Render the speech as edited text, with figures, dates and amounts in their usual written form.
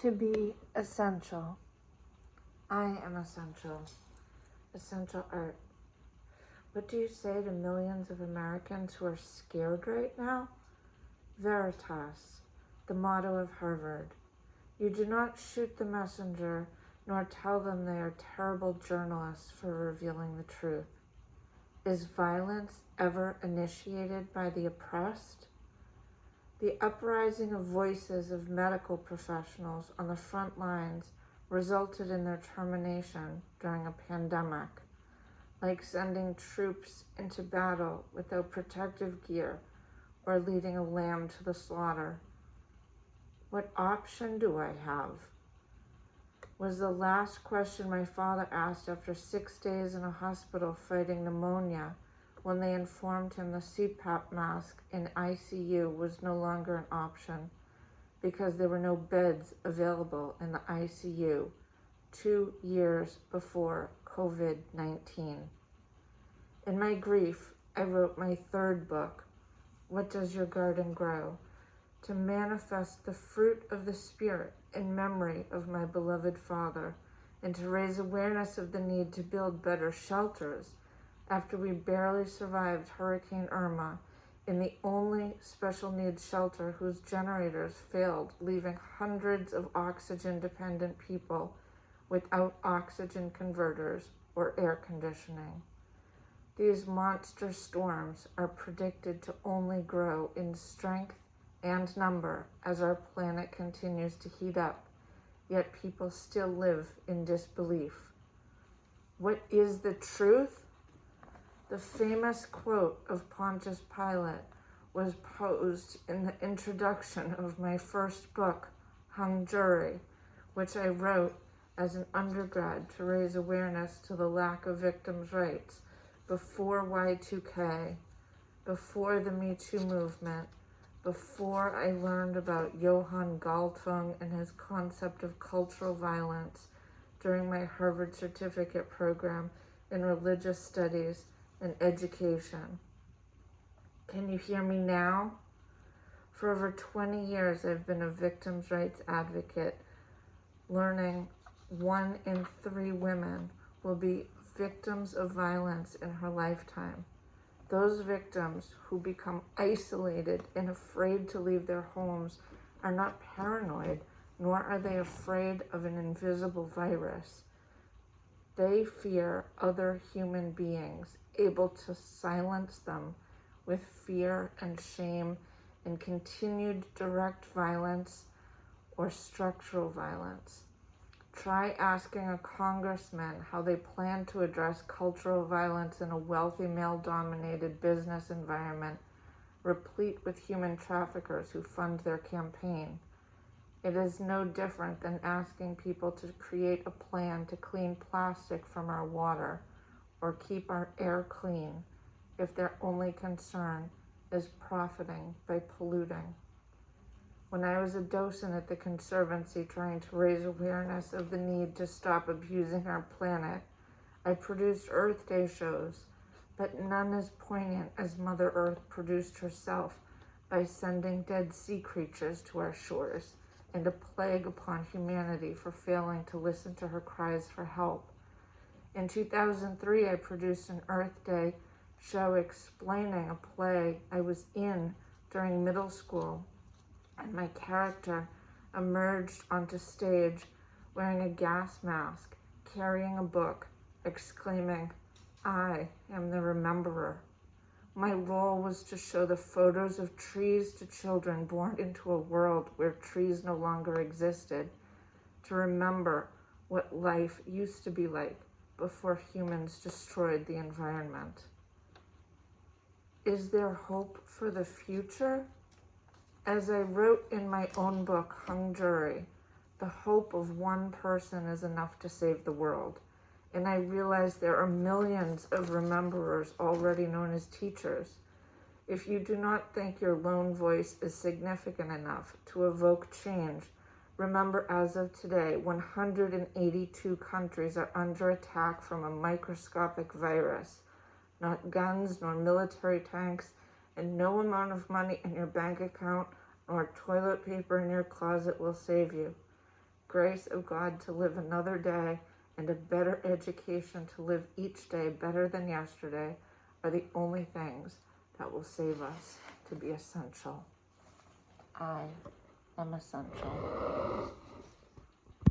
To be essential. I am essential. Essential art. What do you say to millions of Americans who are scared right now? Veritas, the motto of Harvard. You do not shoot the messenger, nor tell them they are terrible journalists for revealing the truth. Is violence ever initiated by the oppressed? The uprising of voices of medical professionals on the front lines resulted in their termination during a pandemic, like sending troops into battle without protective gear or leading a lamb to the slaughter. What option do I have? Was the last question my father asked after 6 days in a hospital fighting pneumonia, when they informed him the CPAP mask in ICU was no longer an option because there were no beds available in the ICU 2 years before COVID-19. In my grief, I wrote my third book, What Does Your Garden Grow?, to manifest the fruit of the Spirit in memory of my beloved father, and to raise awareness of the need to build better shelters after we barely survived Hurricane Irma in the only special needs shelter whose generators failed, leaving hundreds of oxygen-dependent people without oxygen converters or air conditioning. These monster storms are predicted to only grow in strength and number as our planet continues to heat up, yet people still live in disbelief. What is the truth? The famous quote of Pontius Pilate was posed in the introduction of my first book, Hung Jury, which I wrote as an undergrad to raise awareness to the lack of victims' rights before Y2K, before the Me Too movement, before I learned about Johann Galtung and his concept of cultural violence during my Harvard certificate program in religious studies and education. Can you hear me now? For over 20 years, I've been a victims' rights advocate, learning 1 in 3 women will be victims of violence in her lifetime. Those victims who become isolated and afraid to leave their homes are not paranoid, nor are they afraid of an invisible virus. They fear other human beings, able to silence them with fear and shame and continued direct violence or structural violence. Try asking a congressman how they plan to address cultural violence in a wealthy male-dominated business environment replete with human traffickers who fund their campaign. It is no different than asking people to create a plan to clean plastic from our water or keep our air clean if their only concern is profiting by polluting. When I was a docent at the Conservancy trying to raise awareness of the need to stop abusing our planet, I produced Earth Day shows, but none as poignant as Mother Earth produced herself by sending dead sea creatures to our shores and a plague upon humanity for failing to listen to her cries for help. In 2003, I produced an Earth Day show explaining a play I was in during middle school, and my character emerged onto stage wearing a gas mask, carrying a book, exclaiming, "I am the rememberer." My role was to show the photos of trees to children born into a world where trees no longer existed, to remember what life used to be like before humans destroyed the environment. Is there hope for the future? As I wrote in my own book, Hung Jury, the hope of one person is enough to save the world. And I realize there are millions of rememberers already known as teachers. If you do not think your lone voice is significant enough to evoke change, remember as of today, 182 countries are under attack from a microscopic virus. Not guns nor military tanks, and no amount of money in your bank account or toilet paper in your closet will save you. grace of God to live another day, and a better education to live each day better than yesterday are the only things that will save us to be essential. I am essential.